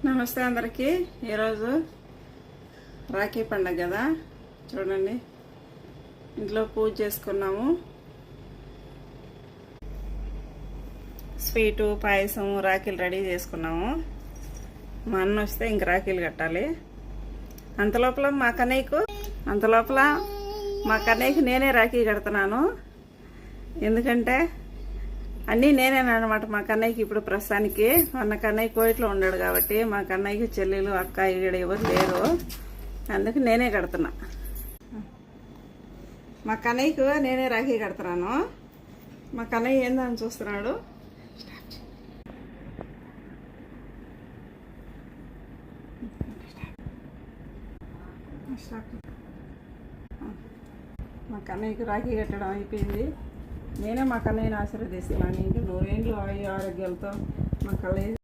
నమస్తే అందరికీ. ఈరోజు రాఖీ పండగ కదా, చూడండి ఇంట్లో పూజ చేసుకున్నాము. స్వీటు పాయసం రాఖీలు రెడీ చేసుకున్నాము. మా అన్న వస్తే ఇంక రాఖీలు కట్టాలి. అంతలోపల మా కన్నయ్యకు నేనే రాఖీ కడుతున్నాను. ఎందుకంటే అన్నీ నేనేనమాట మా కన్నయ్యకి. ఇప్పుడు ప్రస్తుతానికి మన కన్నయ్య కోయిట్లో ఉన్నాడు కాబట్టి మా కన్నయ్యకి చెల్లెలు అక్క ఈడ ఎవరు లేరు, అందుకు నేనే కడుతున్నా. మా కన్నయ్యకు నేనే రాఖీ కడుతున్నాను. మా కన్నయ్య ఏందని చూస్తున్నాడు. మా కన్నయ్యకు రాఖీ కట్టడం అయిపోయింది. నేనే మా కన్నయ్యని ఆశీర్వదిస్తున్నాను. ఇంక 100 ఏళ్ళు ఆరోగ్యాలతో మా కన్నయ్య